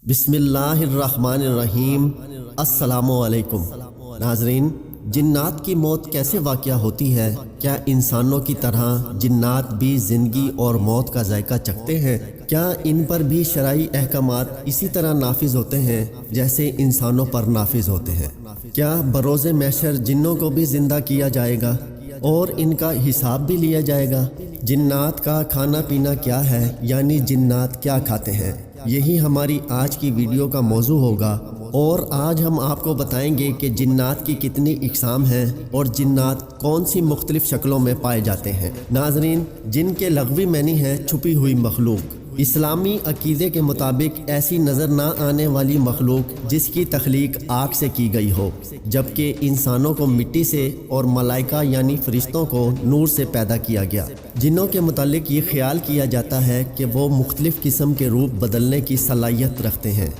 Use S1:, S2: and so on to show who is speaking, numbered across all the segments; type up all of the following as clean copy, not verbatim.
S1: بسم اللہ الرحمن الرحیم۔ السلام علیکم ناظرین، جنات کی موت کیسے واقع ہوتی ہے؟ کیا انسانوں کی طرح جنات بھی زندگی اور موت کا ذائقہ چکھتے ہیں؟ کیا ان پر بھی شرعی احکامات اسی طرح نافذ ہوتے ہیں جیسے انسانوں پر نافذ ہوتے ہیں؟ کیا بروز محشر جنوں کو بھی زندہ کیا جائے گا اور ان کا حساب بھی لیا جائے گا؟ جنات کا کھانا پینا کیا ہے، یعنی جنات کیا کھاتے ہیں؟ یہی ہماری آج کی ویڈیو کا موضوع ہوگا، اور آج ہم آپ کو بتائیں گے کہ جنات کی کتنی اقسام ہیں اور جنات کون سی مختلف شکلوں میں پائے جاتے ہیں۔ ناظرین، جن کے لغوی معنی ہے چھپی ہوئی مخلوق۔ اسلامی عقیدے کے مطابق ایسی نظر نہ آنے والی مخلوق جس کی تخلیق آگ سے کی گئی ہو، جبکہ انسانوں کو مٹی سے اور ملائکہ یعنی فرشتوں کو نور سے پیدا کیا گیا۔ جنوں کے متعلق یہ خیال کیا جاتا ہے کہ وہ مختلف قسم کے روپ بدلنے کی صلاحیت رکھتے ہیں۔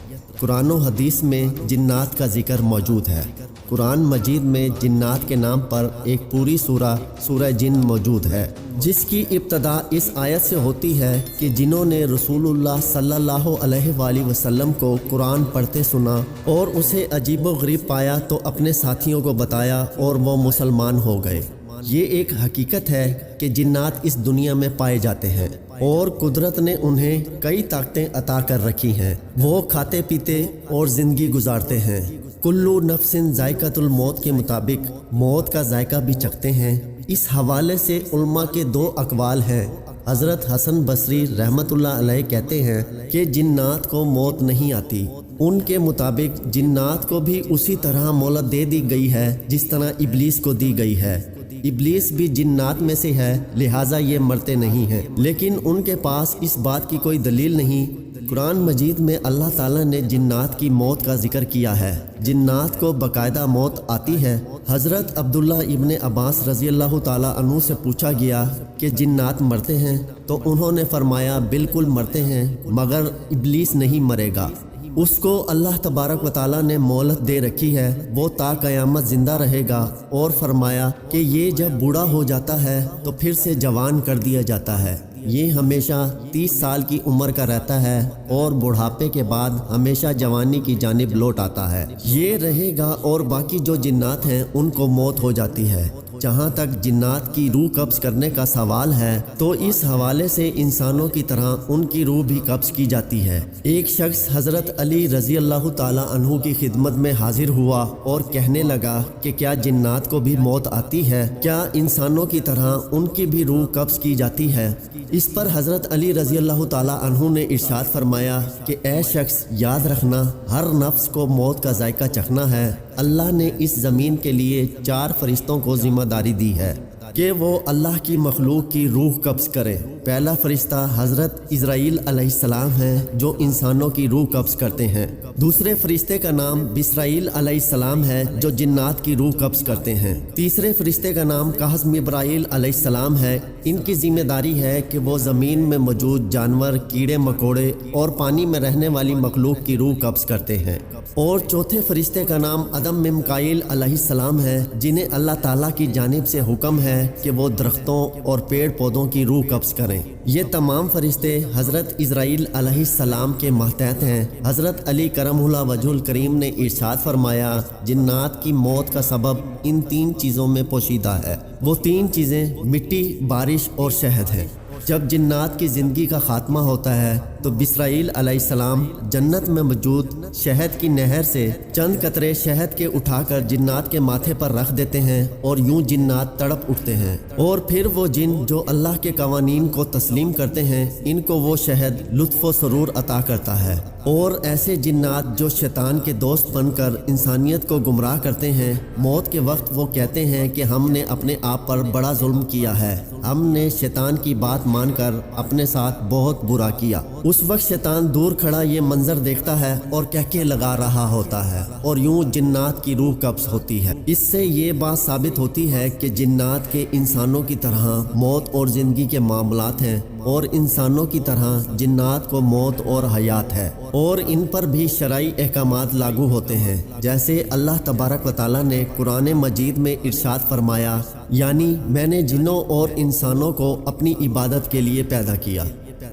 S1: قرآن و حدیث میں جنات کا ذکر موجود ہے۔ قرآن مجید میں جنات کے نام پر ایک پوری سورہ جن موجود ہے، جس کی ابتدا اس آیت سے ہوتی ہے کہ جنہوں نے رسول اللہ صلی اللہ علیہ وآلہ وسلم کو قرآن پڑھتے سنا اور اسے عجیب و غریب پایا تو اپنے ساتھیوں کو بتایا اور وہ مسلمان ہو گئے۔ یہ ایک حقیقت ہے کہ جنات اس دنیا میں پائے جاتے ہیں اور قدرت نے انہیں کئی طاقتیں عطا کر رکھی ہیں۔ وہ کھاتے پیتے اور زندگی گزارتے ہیں۔ کلو نفس ذائقۃ الموت کے مطابق موت کا ذائقہ بھی چکھتے ہیں۔ اس حوالے سے علماء کے دو اقوال ہیں۔ حضرت حسن بصری رحمۃ اللہ علیہ کہتے ہیں کہ جنات کو موت نہیں آتی۔ ان کے مطابق جنات کو بھی اسی طرح مہلت دے دی گئی ہے جس طرح ابلیس کو دی گئی ہے۔ ابلیس بھی جنات میں سے ہے، لہٰذا یہ مرتے نہیں ہیں، لیکن ان کے پاس اس بات کی کوئی دلیل نہیں۔ قرآن مجید میں اللہ تعالیٰ نے جنات کی موت کا ذکر کیا ہے۔ جنات کو باقاعدہ موت آتی ہے۔ حضرت عبداللہ ابن عباس رضی اللہ تعالیٰ عنہ سے پوچھا گیا کہ جنات مرتے ہیں؟ تو انہوں نے فرمایا بالکل مرتے ہیں، مگر ابلیس نہیں مرے گا۔ اس کو اللہ تبارک و تعالیٰ نے مہلت دے رکھی ہے، وہ تا قیامت زندہ رہے گا، اور فرمایا کہ یہ جب بوڑھا ہو جاتا ہے تو پھر سے جوان کر دیا جاتا ہے۔ یہ ہمیشہ 30 سال کی عمر کا رہتا ہے اور بڑھاپے کے بعد ہمیشہ جوانی کی جانب لوٹ آتا ہے۔ یہ رہے گا، اور باقی جو جنات ہیں ان کو موت ہو جاتی ہے۔ جہاں تک جنات کی روح قبض کرنے کا سوال ہے تو اس حوالے سے انسانوں کی طرح ان کی روح بھی قبض کی جاتی ہے۔ ایک شخص حضرت علی رضی اللہ تعالی عنہ کی خدمت میں حاضر ہوا اور کہنے لگا کہ کیا جنات کو بھی موت آتی ہے؟ کیا انسانوں کی طرح ان کی بھی روح قبض کی جاتی ہے؟ اس پر حضرت علی رضی اللہ تعالی عنہ نے ارشاد فرمایا کہ اے شخص، یاد رکھنا، ہر نفس کو موت کا ذائقہ چکھنا ہے۔ اللہ نے اس زمین کے لیے 4 فرشتوں کو ذمہ داری دی ہے کہ وہ اللہ کی مخلوق کی روح قبض کرے۔ پہلا فرشتہ حضرت اسرائیل علیہ السلام ہے جو انسانوں کی روح قبض کرتے ہیں۔ دوسرے فرشتے کا نام بسرائیل علیہ السلام ہے جو جنات کی روح قبض کرتے ہیں۔ تیسرے فرشتے کا نام قحز مبرائیل علیہ السلام ہے۔ ان کی ذمہ داری ہے کہ وہ زمین میں موجود جانور، کیڑے مکوڑے اور پانی میں رہنے والی مخلوق کی روح قبض کرتے ہیں۔ اور چوتھے فرشتے کا نام آدم ممکائیل علیہ السلام ہے، جنہیں اللہ تعالیٰ کی جانب سے حکم ہے کہ وہ درختوں اور پیڑ پودوں کی روح قبض کریں۔ یہ تمام فرشتے حضرت اسرائیل علیہ السلام کے ماتحت ہیں۔ حضرت علی کرم اللہ وجہ الکریم نے ارشاد فرمایا، جنات کی موت کا سبب ان 3 چیزوں میں پوشیدہ ہے۔ وہ 3 چیزیں مٹی، بارش اور شہد ہیں۔ جب جنات کی زندگی کا خاتمہ ہوتا ہے تو بسرائیل علیہ السلام جنت میں موجود شہد کی نہر سے چند قطرے شہد کے اٹھا کر جنات کے ماتھے پر رکھ دیتے ہیں، اور یوں جنات تڑپ اٹھتے ہیں، اور پھر وہ جن جو اللہ کے قوانین کو تسلیم کرتے ہیں ان کو وہ شہد لطف و سرور عطا کرتا ہے۔ اور ایسے جنات جو شیطان کے دوست بن کر انسانیت کو گمراہ کرتے ہیں، موت کے وقت وہ کہتے ہیں کہ ہم نے اپنے آپ پر بڑا ظلم کیا ہے، ہم نے شیطان کی بات مان کر اپنے ساتھ بہت برا کیا۔ اس وقت شیطان دور کھڑا یہ منظر دیکھتا ہے اور کہکے لگا رہا ہوتا ہے، اور یوں جنات کی روح قبض ہوتی ہے۔ اس سے یہ بات ثابت ہوتی ہے کہ جنات کے انسانوں کی طرح موت اور زندگی کے معاملات ہیں، اور انسانوں کی طرح جنات کو موت اور حیات ہے، اور ان پر بھی شرعی احکامات لاگو ہوتے ہیں، جیسے اللہ تبارک و تعالیٰ نے قرآن مجید میں ارشاد فرمایا، یعنی میں نے جنوں اور انسانوں کو اپنی عبادت کے لیے پیدا کیا۔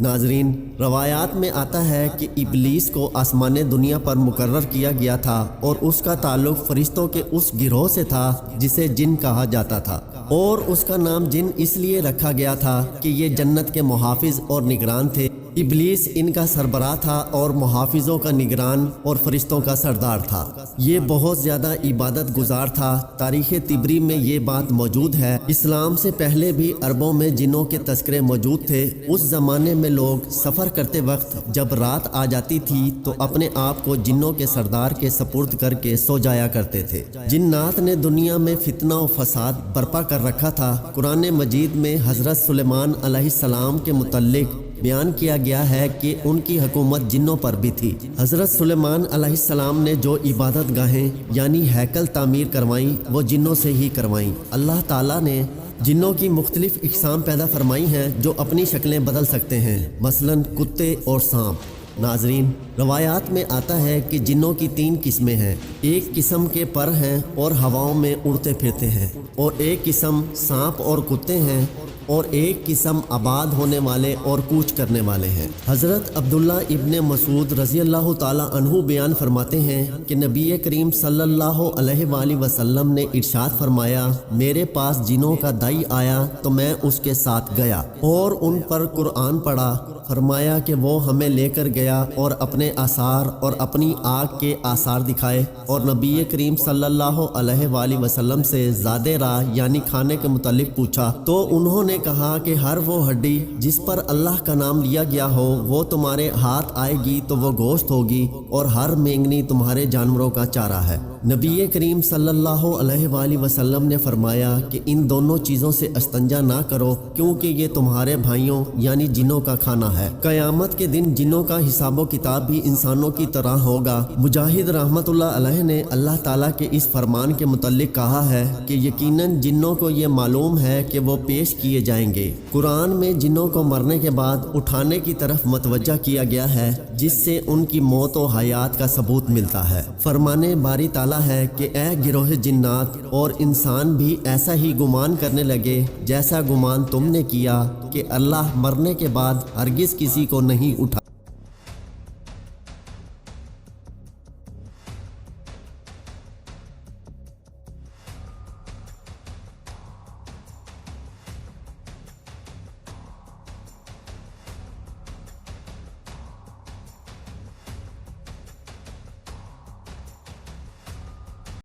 S1: ناظرین، روایات میں آتا ہے کہ ابلیس کو آسمان دنیا پر مقرر کیا گیا تھا اور اس کا تعلق فرشتوں کے اس گروہ سے تھا جسے جن کہا جاتا تھا، اور اس کا نام جن اس لیے رکھا گیا تھا کہ یہ جنت کے محافظ اور نگران تھے۔ ابلیس ان کا سربراہ تھا اور محافظوں کا نگران اور فرشتوں کا سردار تھا۔ یہ بہت زیادہ عبادت گزار تھا۔ تاریخ طبری میں یہ بات موجود ہے۔ اسلام سے پہلے بھی عربوں میں جنوں کے تذکرے موجود تھے۔ اس زمانے میں لوگ سفر کرتے وقت جب رات آ جاتی تھی تو اپنے آپ کو جنوں کے سردار کے سپرد کر کے سو جایا کرتے تھے۔ جنات نے دنیا میں فتنہ و فساد برپا کر رکھا تھا۔ قرآن مجید میں حضرت سلیمان علیہ السلام کے متعلق بیان کیا گیا ہے کہ ان کی حکومت جنوں پر بھی تھی۔ حضرت سلیمان علیہ السلام نے جو عبادت گاہیں یعنی ہیکل تعمیر کروائیں وہ جنوں سے ہی کروائیں۔ اللہ تعالیٰ نے جنوں کی مختلف اقسام پیدا فرمائی ہیں جو اپنی شکلیں بدل سکتے ہیں، مثلاً کتے اور سانپ۔ ناظرین، روایات میں آتا ہے کہ جنوں کی 3 قسمیں ہیں۔ ایک قسم کے پر ہیں اور ہواؤں میں اڑتے پھرتے ہیں، اور ایک قسم سانپ اور کتے ہیں، اور ایک قسم آباد ہونے والے اور کوچ کرنے والے ہیں۔ حضرت عبداللہ ابن مسعود رضی اللہ تعالیٰ عنہ بیان فرماتے ہیں کہ نبی کریم صلی اللہ علیہ وآلہ وسلم نے ارشاد فرمایا، میرے پاس جنوں کا دائی آیا تو میں اس کے ساتھ گیا اور ان پر قرآن پڑھا۔ فرمایا کہ وہ ہمیں لے کر گیا اور اپنے آثار اور اپنی آگ کے آثار دکھائے، اور نبی کریم صلی اللہ علیہ وآلہ وسلم سے زادے راہ یعنی کھانے کے متعلق پوچھا تو انہوں نے کہا کہ ہر وہ ہڈی جس پر اللہ کا نام لیا گیا ہو وہ تمہارے ہاتھ آئے گی تو وہ گوشت ہوگی، اور ہر مینگنی تمہارے جانوروں کا چارہ ہے۔ نبی کریم صلی اللہ علیہ وآلہ وسلم نے فرمایا کہ ان دونوں چیزوں سے استنجا نہ کرو کیونکہ یہ تمہارے بھائیوں یعنی جنوں کا کھانا ہے۔ قیامت کے دن جنوں کا حساب و کتاب بھی انسانوں کی طرح ہوگا۔ مجاہد رحمت اللہ علیہ نے اللہ تعالیٰ کے اس فرمان کے متعلق کہا ہے کہ یقیناً جنوں کو یہ معلوم ہے کہ وہ پیش کیے جائیں گے۔ قرآن میں جنوں کو مرنے کے بعد اٹھانے کی طرف متوجہ کیا گیا ہے جس سے ان کی موت و حیات کا ثبوت ملتا ہے۔ فرمانے باری تعالیٰ ہے کہ اے گروہ جنات اور انسان بھی ایسا ہی گمان کرنے لگے جیسا گمان تم نے کیا کہ اللہ مرنے کے بعد ہرگز کسی کو نہیں اٹھا۔